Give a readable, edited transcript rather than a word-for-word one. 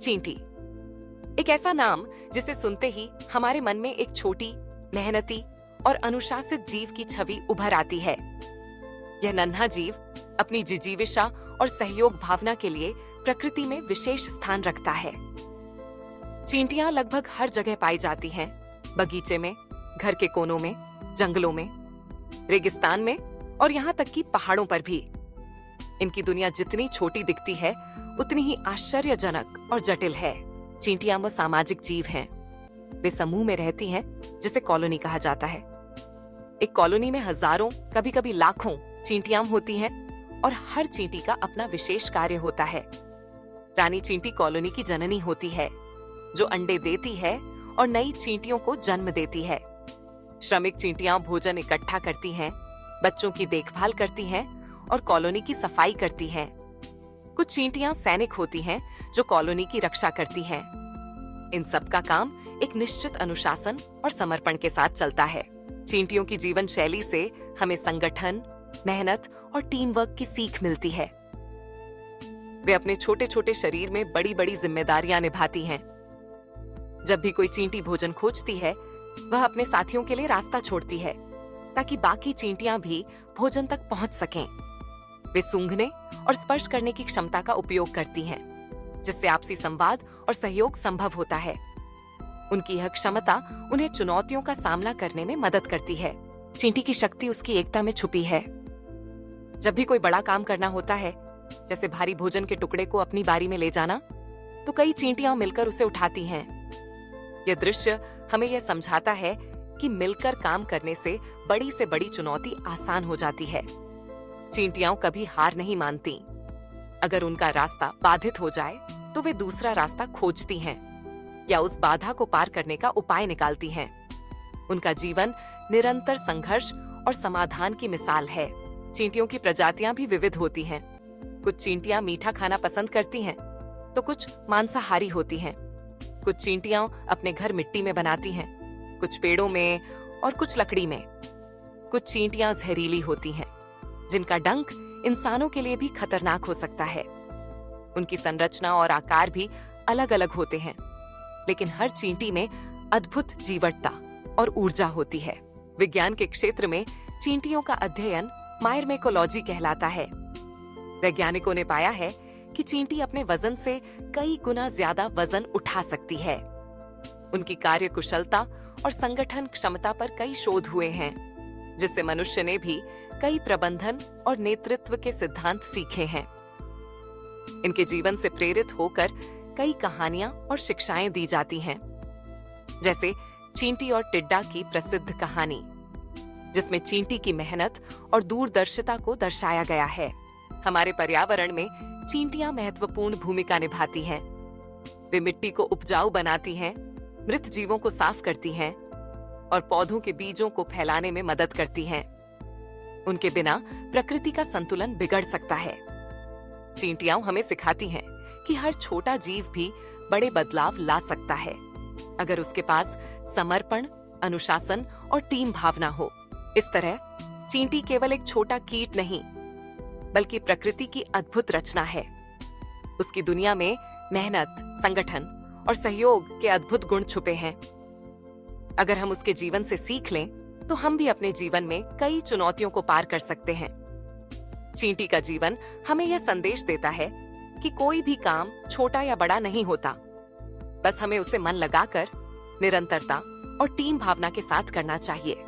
चींटी एक ऐसा नाम जिसे सुनते ही हमारे मन में एक छोटी, मेहनती और अनुशासित जीव की छवि उभर आती है। यह नन्हा जीव अपनी जिजीविषा और सहयोग भावना के लिए प्रकृति में विशेष स्थान रखता है। चींटियां लगभग हर जगह पाई जाती हैं, बगीचे में, घर के कोनों में, जंगलों में, रेगिस्तान में और यहाँ तक कि पहाड़ों पर भी। इनकी दुनिया जितनी छोटी दिखती है उतनी ही आश्चर्यजनक और जटिल है। चींटियां वो सामाजिक जीव हैं। वे समूह में रहती हैं, जिसे कॉलोनी कहा जाता है। एक कॉलोनी में हजारों, कभी-कभी लाखों चींटियां होती हैं और हर चींटी का अपना विशेष कार्य होता है। रानी चींटी कॉलोनी की जननी होती है, जो अंडे देती है और नई चींटियों को जन्म देती है। श्रमिक चींटियां भोजन इकट्ठा करती हैं, बच्चों की देखभाल करती हैं और कॉलोनी की सफाई करती हैं। कुछ चींटियां सैनिक होती हैं, जो कॉलोनी की रक्षा करती हैं। इन सब का काम एक निश्चित अनुशासन और समर्पण के साथ चलता है। चींटियों की जीवन शैली से हमें संगठन, मेहनत और टीम वर्क की सीख मिलती है। वे अपने छोटे छोटे शरीर में बड़ी बड़ी जिम्मेदारियां निभाती हैं। जब भी कोई चींटी भोजन खोजती है, वह अपने साथियों के लिए रास्ता छोड़ती है, ताकि बाकी चींटियां भी भोजन तक पहुंच सकें। वे सूंघने और स्पर्श करने की क्षमता का उपयोग करती हैं, जिससे आपसी संवाद और सहयोग संभव होता है। उनकी यह क्षमता उन्हें चुनौतियों का सामना करने में मदद करती है। चींटी की शक्ति उसकी एकता में छुपी है। जब भी कोई बड़ा काम करना होता है, जैसे भारी भोजन के टुकड़े को अपनी बारी में ले जाना, तो कई चींटियां मिलकर उसे उठाती हैं। यह दृश्य हमें यह समझाता है कि मिलकर काम करने से बड़ी चुनौती आसान हो जाती है। चींटियां कभी हार नहीं मानती। अगर उनका रास्ता बाधित हो जाए, तो वे दूसरा रास्ता खोजती हैं या उस बाधा को पार करने का उपाय निकालती हैं। उनका जीवन निरंतर संघर्ष और समाधान की मिसाल है। चींटियों की प्रजातियां भी विविध होती हैं। कुछ चींटियां मीठा खाना पसंद करती हैं, तो कुछ मांसाहारी होती हैं। कुछ चींटियां अपने घर मिट्टी में बनाती हैं, कुछ पेड़ों में और कुछ लकड़ी में। कुछ चींटियां जहरीली होती हैं, जिनका डंक इंसानों के लिए भी खतरनाक हो सकता है। उनकी संरचना और आकार भी अलग अलग होते हैं, लेकिन हर चींटी में अद्भुत जीवटता और ऊर्जा होती है। विज्ञान के क्षेत्र में चींटियों का अध्ययन मायरमेकोलॉजी कहलाता है। वैज्ञानिकों ने पाया है कि चींटी अपने वजन से कई गुना ज्यादा वजन उठा सकती है। उनकी कार्य कुशलता और संगठन क्षमता पर कई शोध हुए हैं, जिससे मनुष्य ने भी कई प्रबंधन और नेतृत्व के सिद्धांत सीखे हैं। इनके जीवन से प्रेरित होकर कई कहानियां और शिक्षाएं दी जाती हैं, जैसे चींटी और टिड्डा की प्रसिद्ध कहानी, जिसमें चींटी की मेहनत और दूरदर्शिता को दर्शाया गया है। हमारे पर्यावरण में चींटियां महत्वपूर्ण भूमिका निभाती हैं। वे मिट्टी को उपजाऊ बनाती हैं, मृत जीवों को साफ करती हैं और पौधों के बीजों को फैलाने में मदद करती हैं। उनके बिना प्रकृति का संतुलन बिगड़ सकता है। चींटियां हमें सिखाती हैं कि हर छोटा जीव भी बड़े बदलाव ला सकता है, अगर उसके पास समर्पण, अनुशासन और टीम भावना हो। इस तरह चींटी केवल एक छोटा कीट नहीं, बल्कि प्रकृति की अद्भुत रचना है। उसकी दुनिया में मेहनत, संगठन और सहयोग के अद्भुत गुण छुपे हैं। अगर हम उसके जीवन से सीख लें, तो हम भी अपने जीवन में कई चुनौतियों को पार कर सकते हैं। चींटी का जीवन हमें यह संदेश देता है कि कोई भी काम छोटा या बड़ा नहीं होता, बस हमें उसे मन लगाकर, निरंतरता और टीम भावना के साथ करना चाहिए।